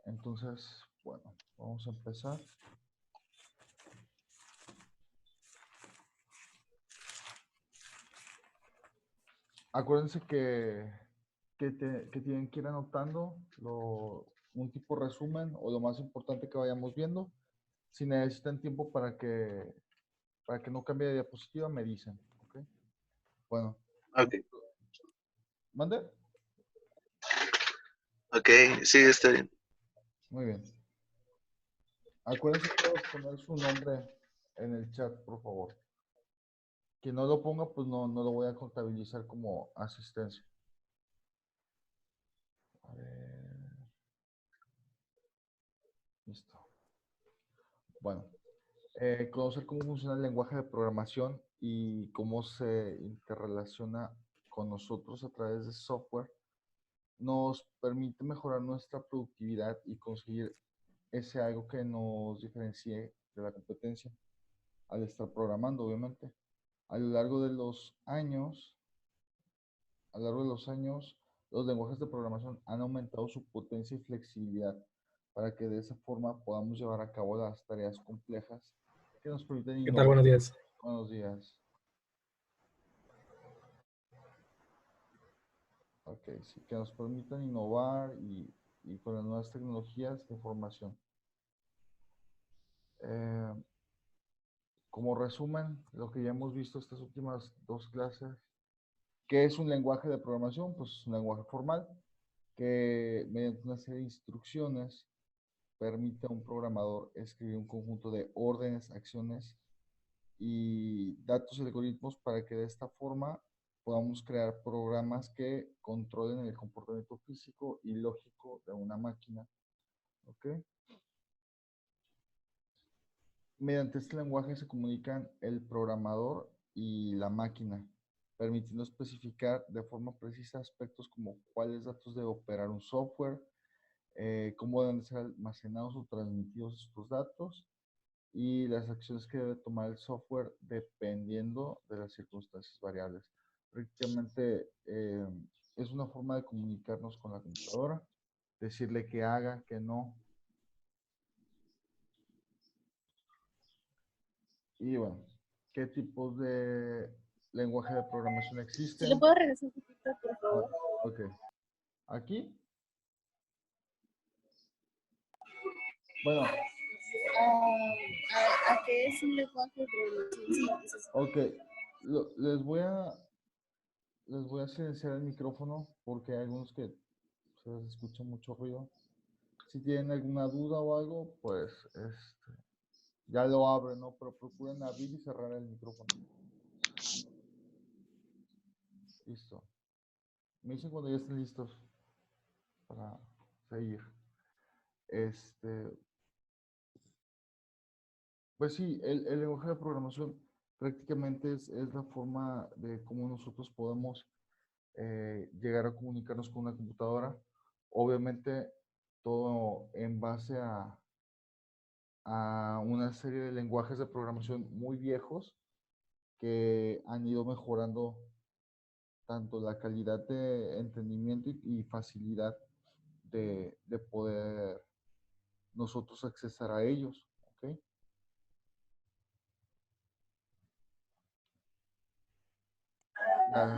Entonces, bueno, vamos a empezar. Acuérdense que tienen que ir anotando un tipo de resumen o lo más importante que vayamos viendo. Si necesitan tiempo para que no cambie de diapositiva, me dicen. ¿Ok? Bueno. Ok. ¿Mande? Ok, sí, está bien. Muy bien. Acuérdense todos poner su nombre en el chat, por favor. Quien no lo ponga, pues no lo voy a contabilizar como asistencia. A ver. Listo. Bueno, conocer cómo funciona el lenguaje de programación y cómo se interrelaciona con nosotros a través de software nos permite mejorar nuestra productividad y conseguir ese algo que nos diferencie de la competencia al estar programando, obviamente. A lo largo de los años, los lenguajes de programación han aumentado su potencia y flexibilidad para que de esa forma podamos llevar a cabo las tareas complejas que nos permiten ¿Qué tal? innovar. Buenos días. Buenos días. Ok, sí, que nos permitan innovar y con las nuevas tecnologías de información. Como resumen, lo que ya hemos visto estas últimas dos clases, ¿qué es un lenguaje de programación? Pues es un lenguaje formal que mediante una serie de instrucciones permite a un programador escribir un conjunto de órdenes, acciones y datos y algoritmos para que de esta forma podamos crear programas que controlen el comportamiento físico y lógico de una máquina. ¿Ok? Mediante este lenguaje se comunican el programador y la máquina, permitiendo especificar de forma precisa aspectos como cuáles datos debe operar un software, cómo deben ser almacenados o transmitidos estos datos y las acciones que debe tomar el software dependiendo de las circunstancias variables. Prácticamente es una forma de comunicarnos con la computadora, decirle que haga, que no. Y bueno, ¿qué tipos de lenguaje de programación Si le existen? puedo regresar un poquito, por favor. Ok. Aquí, bueno, ¿A qué es un lenguaje de programación? ok. Les voy a silenciar el micrófono porque hay algunos que se les escucha mucho ruido. Si tienen alguna duda o algo, pues ya lo abren, ¿no? Pero procuren abrir y cerrar el micrófono. Listo. Me dicen cuando ya estén listos para seguir. Pues sí, el lenguaje de programación prácticamente es la forma de cómo nosotros podemos llegar a comunicarnos con una computadora. Obviamente, todo en base a una serie de lenguajes de programación muy viejos que han ido mejorando tanto la calidad de entendimiento y facilidad de poder nosotros accesar a ellos. ¿Ok?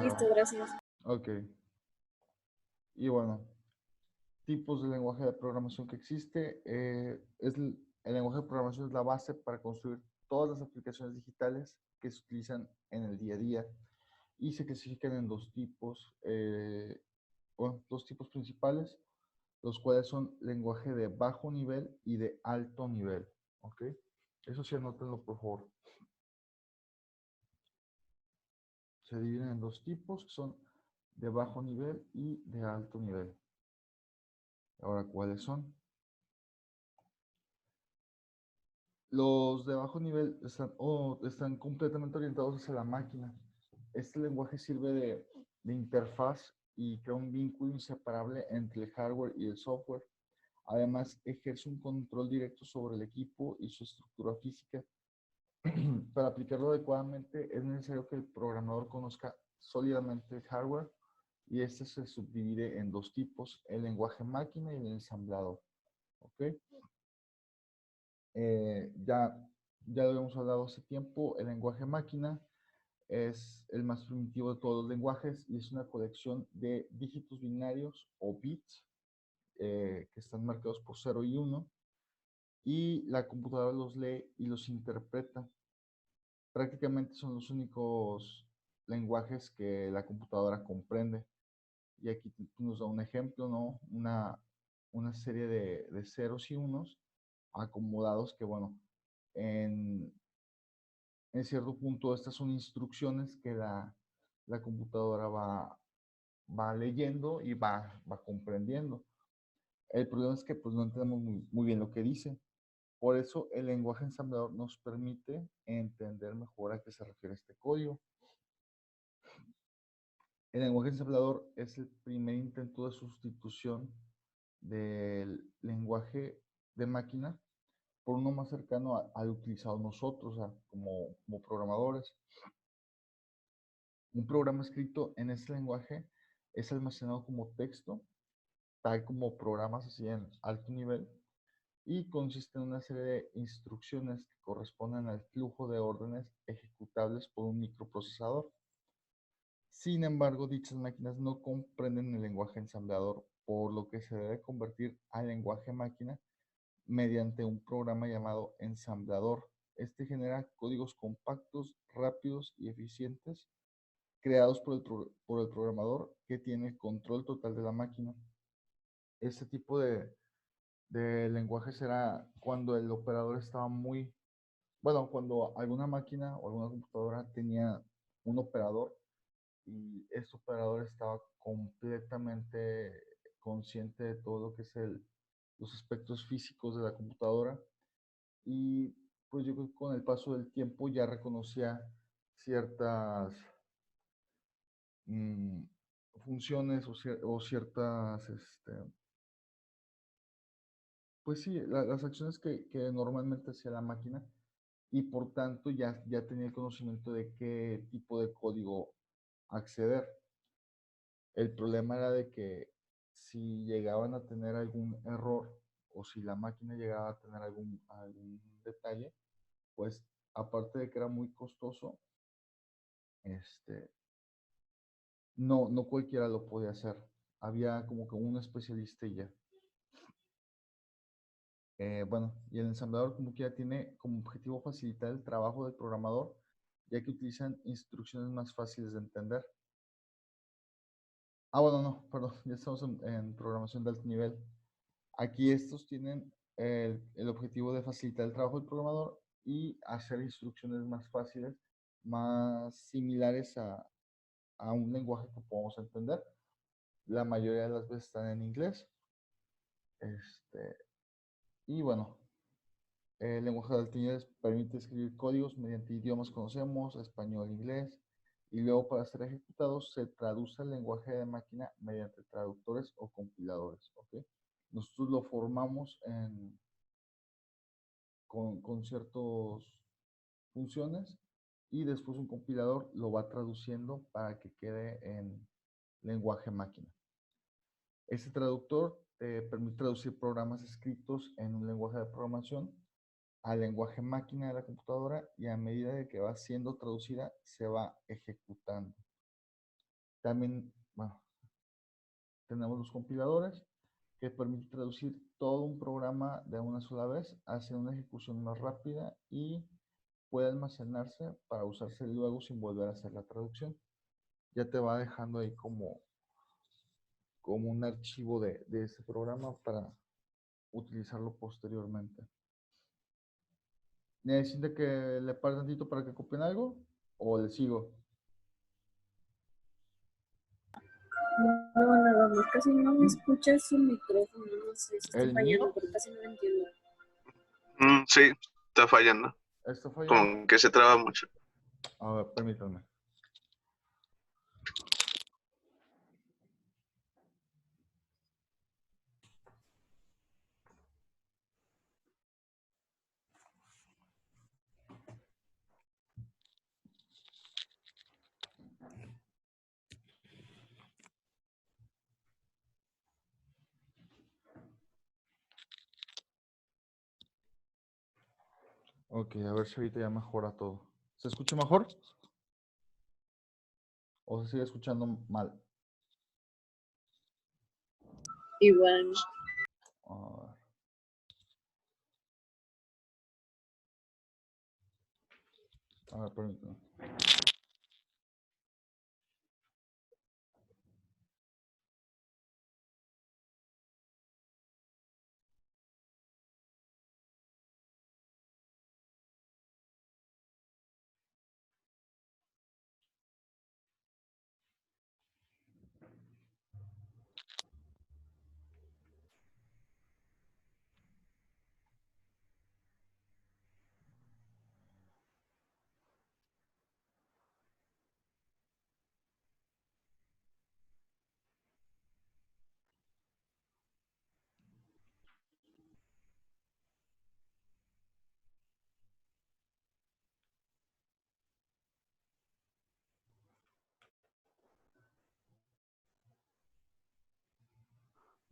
Listo, gracias. Ok. Y bueno, tipos de lenguaje de programación que existe. El lenguaje de programación es la base para construir todas las aplicaciones digitales que se utilizan en el día a día y se clasifican en dos tipos principales, los cuales son lenguaje de bajo nivel y de alto nivel. ¿Ok? Eso sí, anótenlo por favor. Se dividen en dos tipos, que son de bajo nivel y de alto nivel. Ahora, ¿cuáles son? Los de bajo nivel están completamente orientados hacia la máquina. Este lenguaje sirve de interfaz y crea un vínculo inseparable entre el hardware y el software. Además, ejerce un control directo sobre el equipo y su estructura física. Para aplicarlo adecuadamente, es necesario que el programador conozca sólidamente el hardware y este se subdivide en dos tipos, el lenguaje máquina y el ensamblador. ¿Ok? Ya lo habíamos hablado hace tiempo, el lenguaje máquina es el más primitivo de todos los lenguajes y es una colección de dígitos binarios o bits que están marcados por 0 y 1 y la computadora los lee y los interpreta. Prácticamente son los únicos lenguajes que la computadora comprende. Y aquí nos da un ejemplo, ¿no? Una serie de ceros y unos acomodados que, bueno, en, en cierto punto estas son instrucciones que la computadora va leyendo y va comprendiendo. El problema es que pues no entendemos muy bien lo que dice. Por eso el lenguaje ensamblador nos permite entender mejor a qué se refiere este código. El lenguaje ensamblador es el primer intento de sustitución del lenguaje de máquina por uno más cercano al utilizado nosotros, o sea, como programadores. Un programa escrito en este lenguaje es almacenado como texto, tal como programas así en alto nivel, y consiste en una serie de instrucciones que corresponden al flujo de órdenes ejecutables por un microprocesador. Sin embargo, dichas máquinas no comprenden el lenguaje ensamblador, por lo que se debe convertir al lenguaje máquina mediante un programa llamado ensamblador. Este genera códigos compactos, rápidos y eficientes, creados por el programador que tiene control total de la máquina. Este tipo de lenguaje será cuando el operador estaba bueno, cuando alguna máquina o alguna computadora tenía un operador y este operador estaba completamente consciente de todo lo que es los aspectos físicos de la computadora y pues yo creo que con el paso del tiempo ya reconocía ciertas mm, funciones o ciertas, pues sí, las acciones que normalmente hacía la máquina y por tanto ya tenía el conocimiento de qué tipo de código acceder. El problema era de que si llegaban a tener algún error o si la máquina llegaba a tener algún detalle, pues aparte de que era muy costoso, este, no cualquiera lo podía hacer. Había como que un especialista y ya. Bueno, y el ensamblador como que ya tiene como objetivo facilitar el trabajo del programador, ya que utilizan instrucciones más fáciles de entender. Ah, bueno, no, perdón, ya estamos en programación de alto nivel. Aquí estos tienen el objetivo de facilitar el trabajo del programador y hacer instrucciones más fáciles, más similares a un lenguaje que podamos entender. La mayoría de las veces están en inglés. Y bueno, el lenguaje de alto nivel permite escribir códigos mediante idiomas que conocemos, español, inglés, y luego para ser ejecutados se traduce el lenguaje de máquina mediante traductores o compiladores. ¿Ok? Nosotros lo formamos con ciertas funciones y después un compilador lo va traduciendo para que quede en lenguaje máquina. Este traductor permite traducir programas escritos en un lenguaje de programación al lenguaje máquina de la computadora y a medida de que va siendo traducida se va ejecutando. También, bueno, tenemos los compiladores que permiten traducir todo un programa de una sola vez hacia una ejecución más rápida y puede almacenarse para usarse luego sin volver a hacer la traducción. Ya te va dejando ahí como un archivo de ese programa para utilizarlo posteriormente. ¿Necesita que le pare tantito para que copien algo? ¿O le sigo? No, nada más, casi no me escuchas su micrófono, no sé si está ¿El fallando, mío? pero casi no lo entiendo. Sí, está fallando. ¿Está fallando? Como que se traba mucho. A ver, permítanme. Ok, a ver si ahorita ya mejora todo. ¿Se escucha mejor? ¿O se sigue escuchando mal? Igual. A ver. A ver, permítame.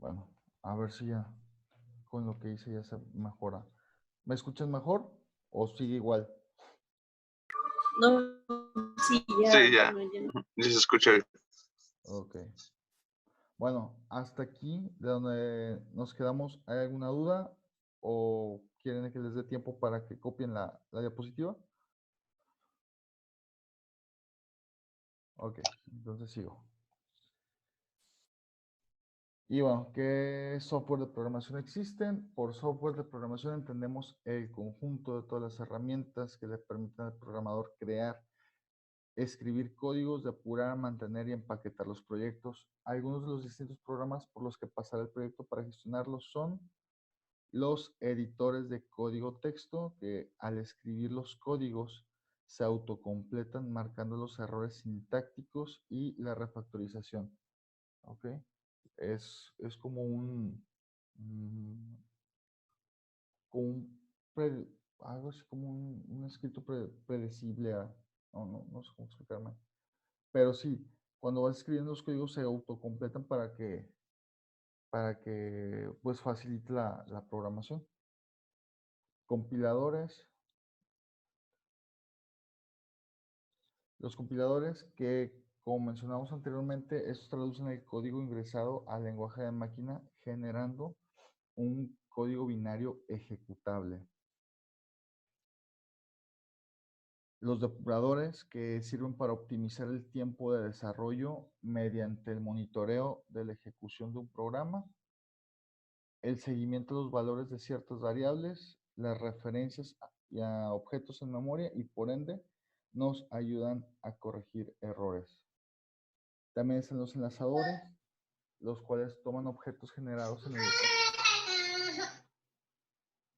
Bueno, a ver si ya con lo que hice ya se mejora. ¿Me escuchas mejor o sigue igual? No, sí, ya, Sí, ya. bueno, ya. Ya se escucha bien. Ok. Bueno, hasta aquí de donde nos quedamos, ¿hay alguna duda o quieren que les dé tiempo para que copien la diapositiva? Ok, entonces sigo. Y bueno, ¿qué software de programación existen? Por software de programación entendemos el conjunto de todas las herramientas que le permiten al programador crear, escribir códigos, depurar, mantener y empaquetar los proyectos. Algunos de los distintos programas por los que pasará el proyecto para gestionarlos son los editores de código texto, que al escribir los códigos se autocompletan marcando los errores sintácticos y la refactorización. ¿Ok? Es como mm, como un algo así como un escrito predecible no sé cómo explicarme. Pero sí, cuando vas escribiendo los códigos se autocompletan para que pues facilite la programación. Compiladores. Los compiladores que, como mencionamos anteriormente, estos traducen el código ingresado al lenguaje de máquina generando un código binario ejecutable. Los depuradores que sirven para optimizar el tiempo de desarrollo mediante el monitoreo de la ejecución de un programa, el seguimiento de los valores de ciertas variables, las referencias a objetos en memoria y por ende nos ayudan a corregir errores. También están los enlazadores, los cuales toman objetos generados en el...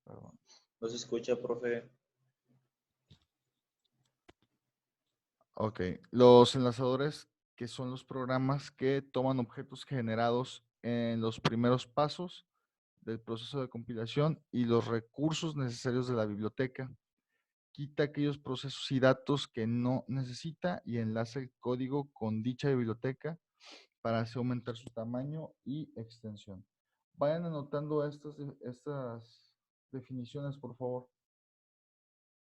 Perdón. No se escucha, profe. Ok, los enlazadores, que son los programas que toman objetos generados en los primeros pasos del proceso de compilación y los recursos necesarios de la biblioteca. Quita aquellos procesos y datos que no necesita y enlaza el código con dicha biblioteca para así aumentar su tamaño y extensión. Vayan anotando estas definiciones, por favor.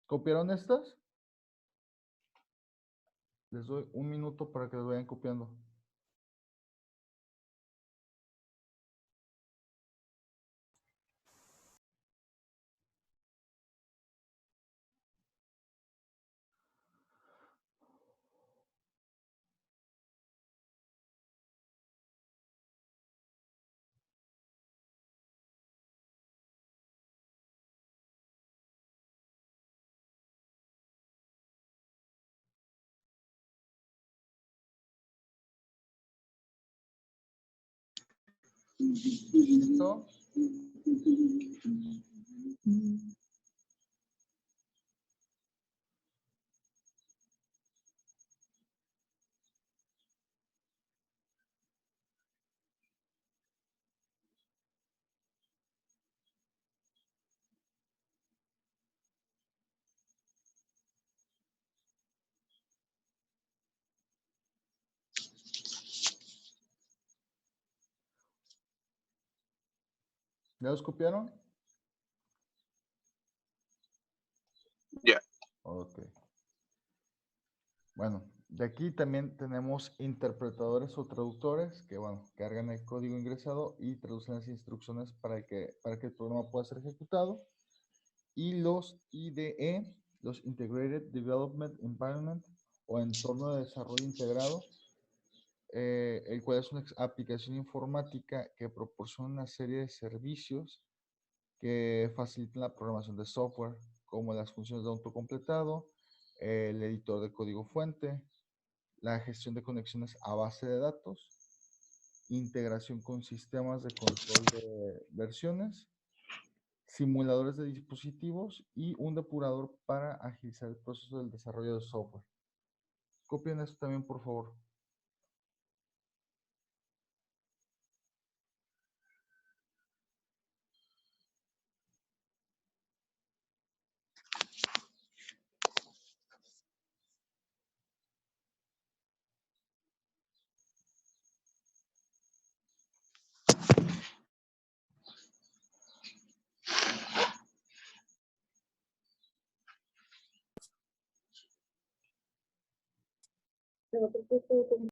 ¿Copiaron estas? Les doy un minuto para que las vayan copiando. ¿Listo? ¿Ya los copiaron? Ok. Bueno, de aquí también tenemos interpretadores o traductores que, bueno, cargan el código ingresado y traducen las instrucciones para que el programa pueda ser ejecutado. Y los IDE, los Integrated Development Environment o entorno de desarrollo integrado, el cual es una aplicación informática que proporciona una serie de servicios que facilitan la programación de software, como las funciones de autocompletado, el editor de código fuente, la gestión de conexiones a base de datos, integración con sistemas de control de versiones, simuladores de dispositivos y un depurador para agilizar el proceso del desarrollo de software. Copien esto también, por favor. Pero creo que esto como-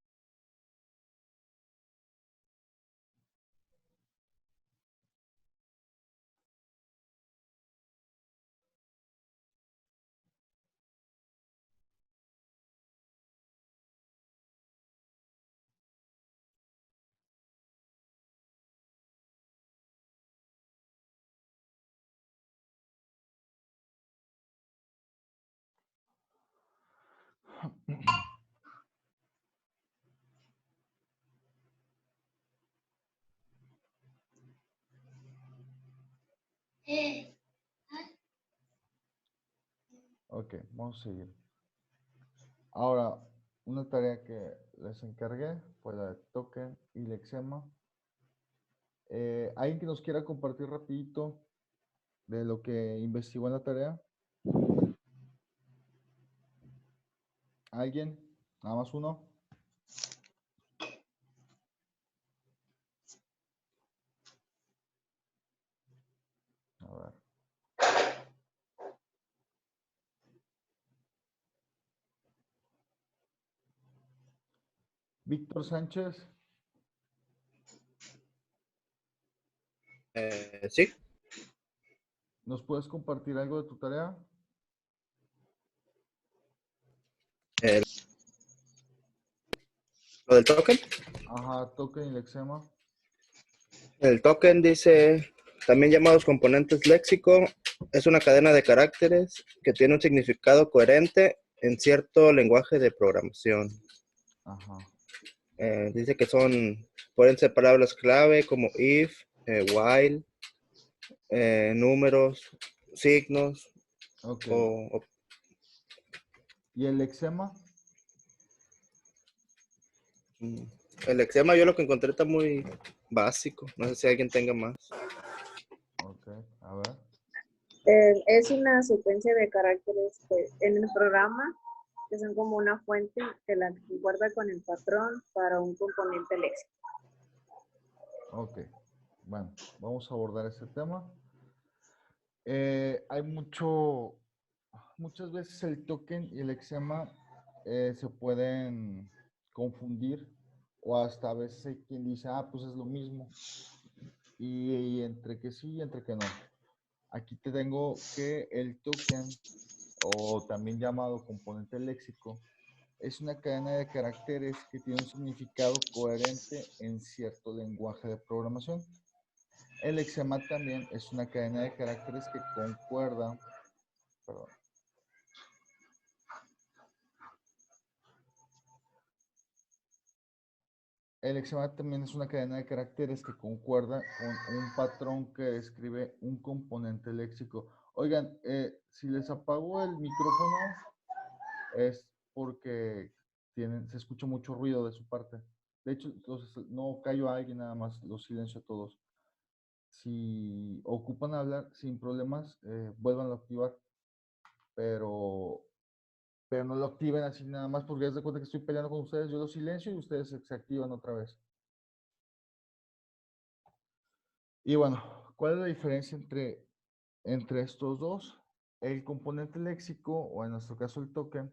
Ok, vamos a seguir. Ahora, una tarea que les encargué fue la de token y lexema. ¿Alguien que nos quiera compartir rapidito de lo que investigó en la tarea? ¿Alguien? Nada más uno. A ver. Víctor Sánchez, Sí, ¿nos puedes compartir algo de tu tarea? lo del token. Ajá, token y lexema. El token dice, también llamados componentes léxico, es una cadena de caracteres que tiene un significado coherente en cierto lenguaje de programación. Ajá. Dice que pueden ser palabras clave como if, while, números, signos, Ok. o ¿Y el lexema? el lexema yo lo que encontré está muy básico. No sé si alguien tenga más. Ok, a ver. Es una secuencia de caracteres pues, en el programa que son como una fuente que la guarda con el patrón para un componente léxico. Ok. Bueno, vamos a abordar este tema. Hay muchas veces el token y el lexema se pueden confundir o hasta a veces hay quien dice, ah, pues es lo mismo. Y entre que sí y entre que no. Aquí te tengo que el token, o también llamado componente léxico, es una cadena de caracteres que tiene un significado coherente en cierto lenguaje de programación. El lexema también es una cadena de caracteres que concuerda, perdón. El lexema también es una cadena de caracteres que concuerda con un patrón que describe un componente léxico. Oigan, si les apago el micrófono es porque se escucha mucho ruido de su parte. De hecho, entonces no callo a alguien, nada más los silencio a todos. Si ocupan hablar sin problemas, vuelvan a activar, pero, pero no lo activen así nada más porque es de cuenta que estoy peleando con ustedes. Yo los silencio y ustedes se activan otra vez. Y bueno, ¿cuál es la diferencia entre estos dos? El componente léxico, o en nuestro caso el token,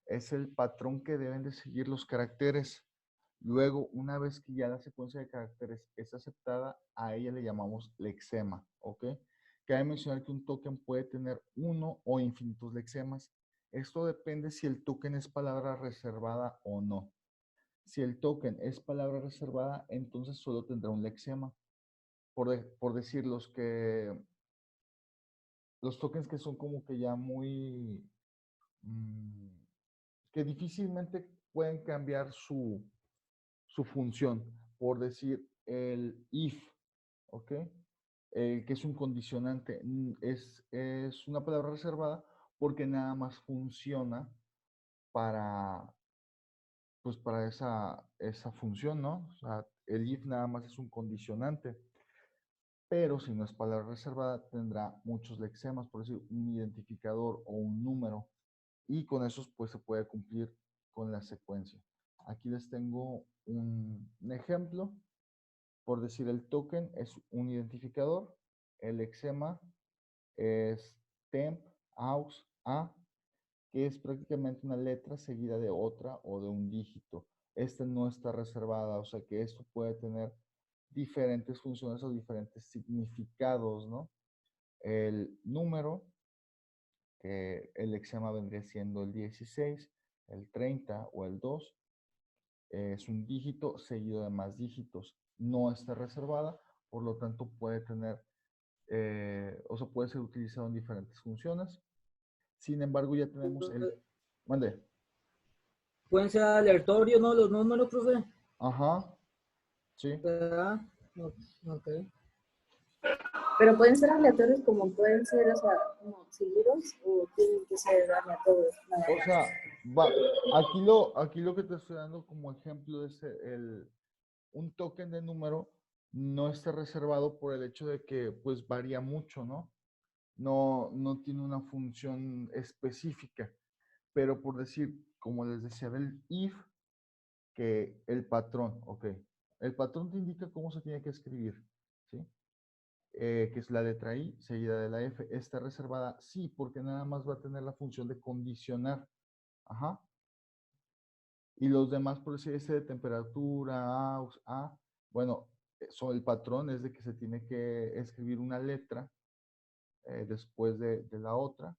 es el patrón que deben de seguir los caracteres. Luego, una vez que ya la secuencia de caracteres es aceptada, a ella le llamamos lexema, ¿ok? Cabe mencionar que un token puede tener uno o infinitos lexemas. Esto depende si el token es palabra reservada o no. Si el token es palabra reservada, entonces solo tendrá un lexema. Por decir, los tokens que son como que ya muy, mm, que difícilmente pueden cambiar su función. Por decir, el if, ¿ok? El que es un condicionante, es una palabra reservada porque nada más funciona para, pues para esa función, ¿no? O sea, el if nada más es un condicionante. Pero si no es palabra reservada, tendrá muchos lexemas, por decir, un identificador o un número. Y con esos, pues se puede cumplir con la secuencia. Aquí les tengo un ejemplo. Por decir, el token es un identificador, el lexema es temp, aux, a, que es prácticamente una letra seguida de otra o de un dígito. Este no está reservada, o sea que esto puede tener diferentes funciones o diferentes significados, ¿no? El número, que el lexema vendría siendo el 16, el 30 o el 2, es un dígito seguido de más dígitos. No está reservada, por lo tanto puede tener, o sea, puede ser utilizado en diferentes funciones. Sin embargo, ya tenemos el... Mande. Pueden ser aleatorios, ¿no? Los números, profe. Ajá, sí. ¿Verdad? Ok. Pero pueden ser aleatorios como pueden ser, o sea, como seguidos o tienen que ser aleatorios. Nada O más. sea, aquí lo que te estoy dando como ejemplo es un token de número no está reservado por el hecho de que pues varía mucho, ¿no? No tiene una función específica. Pero por decir, como les decía del if, que el patrón, ok. El patrón te indica cómo se tiene que escribir, ¿sí? Que es la letra I seguida de la F. Está reservada, sí, porque nada más va a tener la función de condicionar. Ajá. Y los demás, por decir, ese de temperatura, aux, a, bueno, el patrón es de que se tiene que escribir una letra después de la otra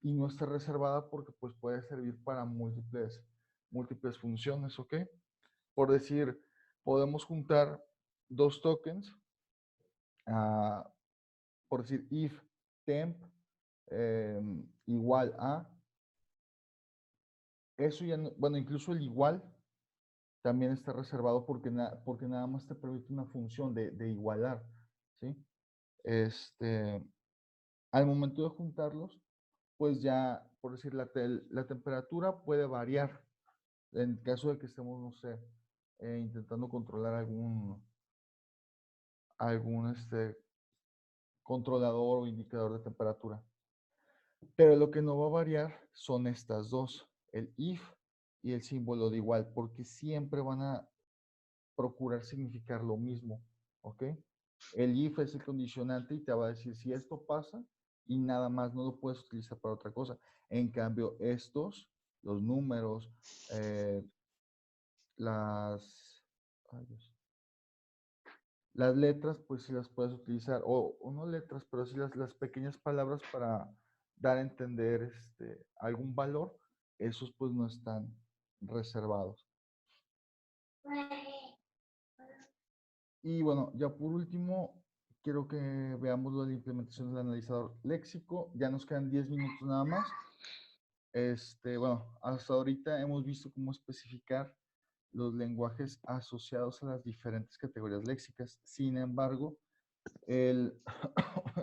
y no está reservada porque pues puede servir para múltiples funciones, ¿ok? Por decir, podemos juntar dos tokens, ah, por decir if temp igual a, eso ya, bueno, incluso el igual también está reservado porque nada más te permite una función de igualar, ¿sí? Al momento de juntarlos, pues ya, por decir, la temperatura puede variar en caso de que estemos, no sé, intentando controlar algún controlador o indicador de temperatura. Pero lo que no va a variar son estas dos, el if y el símbolo de igual, porque siempre van a procurar significar lo mismo, ¿ok? El if es el condicionante y te va a decir si esto pasa y nada más, no lo puedes utilizar para otra cosa. En cambio, los números, eh, las, ay Dios, las letras, pues sí las puedes utilizar, o no letras, pero sí las pequeñas palabras para dar a entender algún valor, esos pues no están reservados. Y bueno, ya por último, quiero que veamos la implementación del analizador léxico. Ya nos quedan 10 minutos nada más. Bueno, hasta ahorita hemos visto cómo especificar los lenguajes asociados a las diferentes categorías léxicas. Sin embargo, el,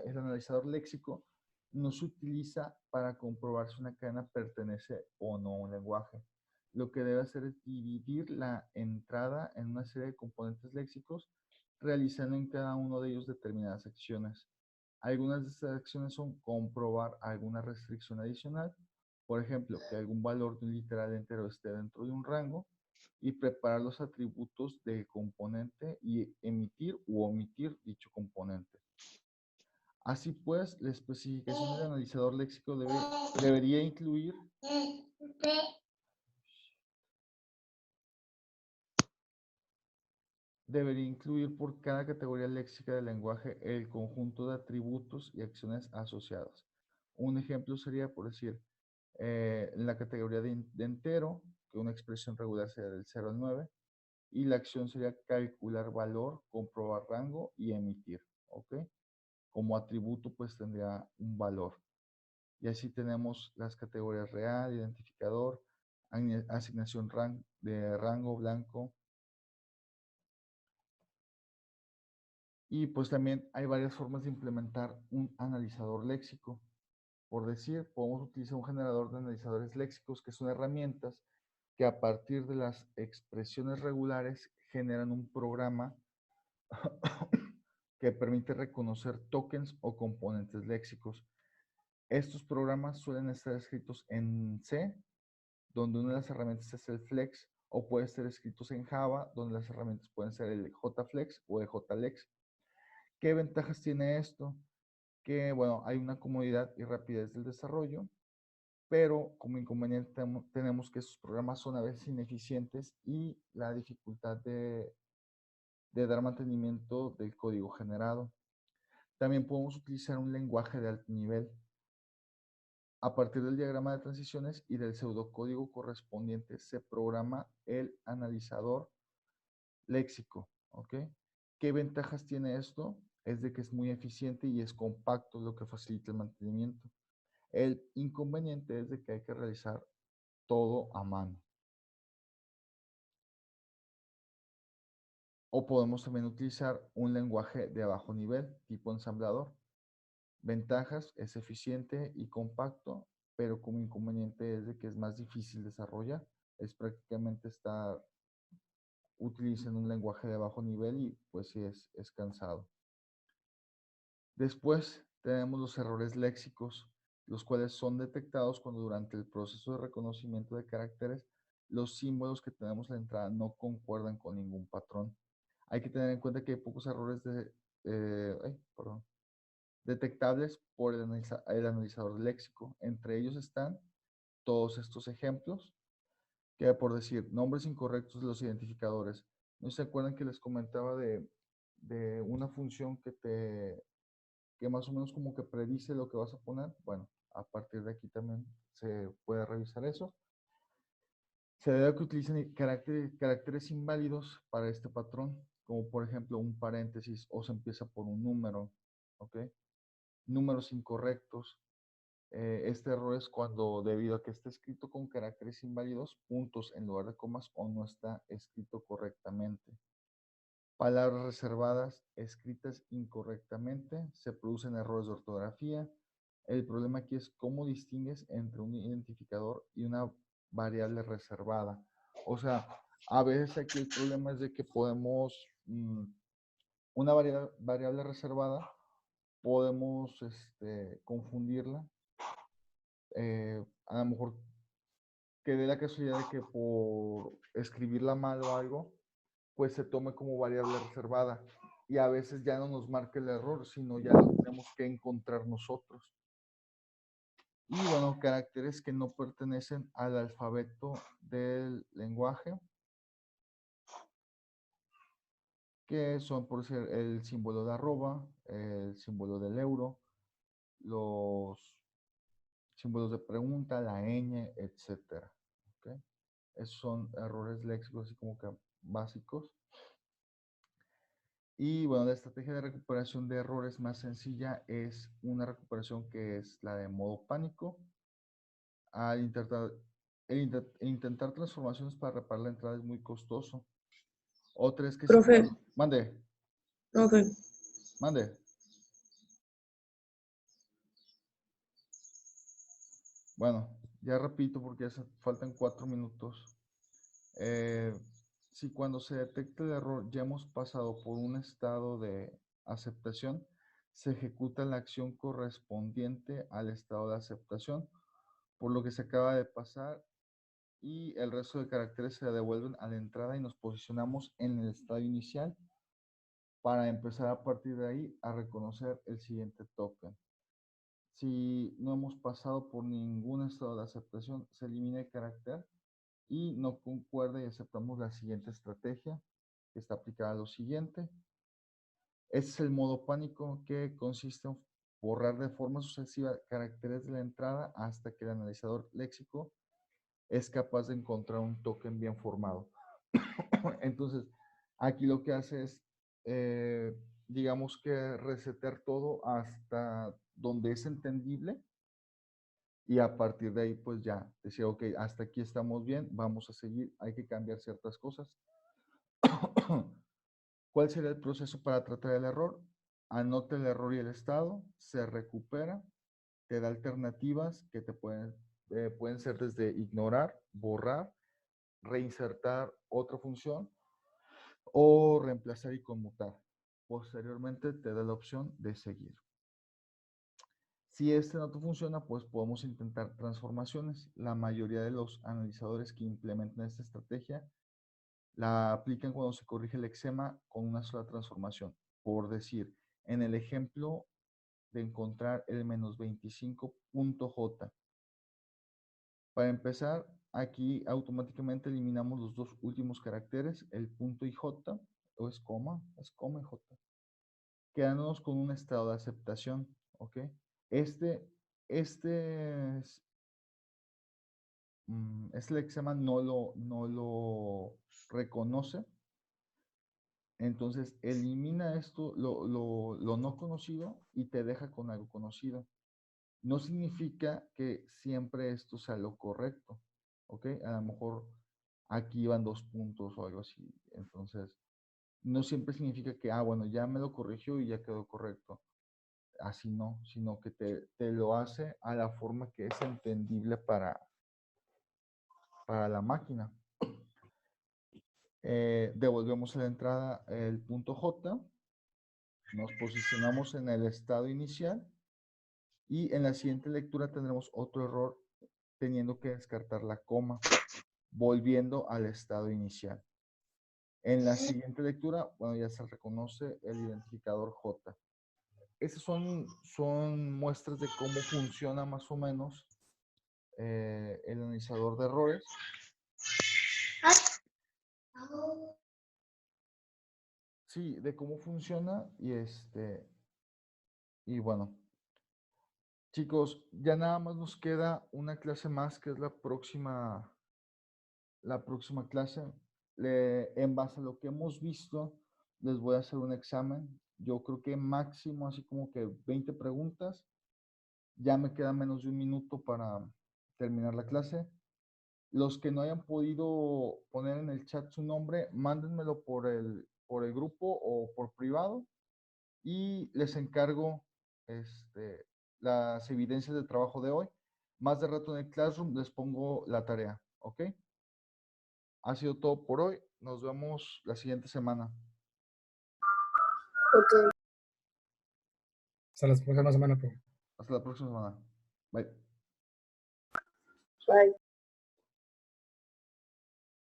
el analizador léxico no se utiliza para comprobar si una cadena pertenece o no a un lenguaje. Lo que debe hacer es dividir la entrada en una serie de componentes léxicos, realizando en cada uno de ellos determinadas acciones. Algunas de estas acciones son comprobar alguna restricción adicional, por ejemplo, que algún valor de un literal entero esté dentro de un rango, y preparar los atributos del componente y emitir u omitir dicho componente. Así pues, la especificación del analizador léxico debería incluir por cada categoría léxica del lenguaje el conjunto de atributos y acciones asociadas. Un ejemplo sería, por decir, en la categoría de entero, que una expresión regular sería del 0 al 9, y la acción sería calcular valor, comprobar rango y emitir, ¿ok? Como atributo pues tendría un valor. Y así tenemos las categorías real, identificador, asignación de rango blanco. Y pues también hay varias formas de implementar un analizador léxico. Por decir, podemos utilizar un generador de analizadores léxicos, que son herramientas que a partir de las expresiones regulares generan un programa que permite reconocer tokens o componentes léxicos. Estos programas suelen estar escritos en C, donde una de las herramientas es el Flex, o puede ser escritos en Java, donde las herramientas pueden ser el JFlex o el JLex. ¿Qué ventajas tiene esto? Que, bueno, hay una comodidad y rapidez del desarrollo, pero como inconveniente tenemos que esos programas son a veces ineficientes y la dificultad de dar mantenimiento del código generado. También podemos utilizar un lenguaje de alto nivel. A partir del diagrama de transiciones y del pseudocódigo correspondiente se programa el analizador léxico, ¿ok? ¿Qué ventajas tiene esto? Es de que es muy eficiente y es compacto, lo que facilita el mantenimiento. El inconveniente es de que hay que realizar todo a mano. O podemos también utilizar un lenguaje de bajo nivel, tipo ensamblador. Ventajas, es eficiente y compacto, pero como inconveniente es de que es más difícil desarrollar. Es prácticamente estar utilizando un lenguaje de bajo nivel y pues sí es cansado. Después tenemos los errores léxicos, los cuales son detectados cuando durante el proceso de reconocimiento de caracteres los símbolos que tenemos en la entrada no concuerdan con ningún patrón. Hay que tener en cuenta que hay pocos errores detectables por el analizador léxico. Entre ellos están todos estos ejemplos, que por decir, nombres incorrectos de los identificadores. ¿No se acuerdan que les comentaba de una función que más o menos como que predice lo que vas a poner? Bueno, a partir de aquí también se puede revisar eso. Se debe que utilicen caracteres inválidos para este patrón, como por ejemplo un paréntesis o se empieza por un número, ¿ok? Números incorrectos. Este error es cuando, debido a que está escrito con caracteres inválidos, puntos en lugar de comas o no está escrito correctamente. Palabras reservadas escritas incorrectamente, se producen errores de ortografía. El problema aquí es cómo distingues entre un identificador y una variable reservada. O sea, a veces aquí el problema es de que podemos, una variable reservada, podemos confundirla. A lo mejor que dé la casualidad de que por escribirla mal o algo, pues se tome como variable reservada. Y a veces ya no nos marca el error, sino ya lo tenemos que encontrar nosotros. Y bueno, caracteres que no pertenecen al alfabeto del lenguaje, que son por ser el símbolo de arroba, el símbolo del euro, los símbolos de pregunta, la ñ, etcétera. ¿Okay? Esos son errores léxicos así como que básicos. Y bueno, la estrategia de recuperación de errores más sencilla es una recuperación que es la de modo pánico. Al intentar transformaciones para reparar la entrada es muy costoso. Otra es que Profe, Mande, profe, mande. Bueno, ya repito porque ya faltan 4 minutos. Si cuando se detecta el error ya hemos pasado por un estado de aceptación, se ejecuta la acción correspondiente al estado de aceptación, por lo que se acaba de pasar, y el resto de caracteres se devuelven a la entrada y nos posicionamos en el estado inicial para empezar a partir de ahí a reconocer el siguiente token. Si no hemos pasado por ningún estado de aceptación, se elimina el carácter y no concuerda y aceptamos la siguiente estrategia que está aplicada a lo siguiente. Este es el modo pánico, que consiste en borrar de forma sucesiva caracteres de la entrada hasta que el analizador léxico es capaz de encontrar un token bien formado. Entonces, aquí lo que hace es, digamos que resetear todo hasta donde es entendible y a partir de ahí pues ya decir, ok, hasta aquí estamos bien, vamos a seguir, hay que cambiar ciertas cosas. ¿Cuál sería el proceso para tratar el error? Anota el error y el estado, se recupera, te da alternativas que te pueden ser desde ignorar, borrar, reinsertar otra función o reemplazar y conmutar. Posteriormente te da la opción de seguir. Si este no te funciona, pues podemos intentar transformaciones. La mayoría de los analizadores que implementan esta estrategia la aplican cuando se corrige el eczema con una sola transformación. Por decir, en el ejemplo de encontrar el -25.j. Para empezar, aquí automáticamente eliminamos los dos últimos caracteres, el punto y j, o es coma y j, quedándonos con un estado de aceptación, ¿ok? Este lexema no lo reconoce, entonces elimina esto, lo no conocido y te deja con algo conocido. No significa que siempre esto sea lo correcto, ¿ok? A lo mejor aquí van 2 puntos o algo así, entonces no siempre significa que, bueno, ya me lo corrigió y ya quedó correcto. Así no, sino que te lo hace a la forma que es entendible para la máquina. Devolvemos a la entrada el punto J, nos posicionamos en el estado inicial y en la siguiente lectura tendremos otro error teniendo que descartar la coma, volviendo al estado inicial. En la siguiente lectura, bueno, ya se reconoce el identificador J. Esas son muestras de cómo funciona más o menos el analizador de errores. Sí, de cómo funciona y bueno, chicos, ya nada más nos queda una clase más que es la próxima clase. En base a lo que hemos visto, les voy a hacer un examen. Yo creo que máximo así como que 20 preguntas. Ya me queda menos de un minuto para terminar la clase. Los que no hayan podido poner en el chat su nombre, mándenmelo por el grupo o por privado y les encargo las evidencias de trabajo de hoy. Más de rato en el Classroom les pongo la tarea, ¿ok? Ha sido todo por hoy. Nos vemos la siguiente semana. Ok, Hasta la próxima semana, profe. Hasta la próxima semana. Bye. bye.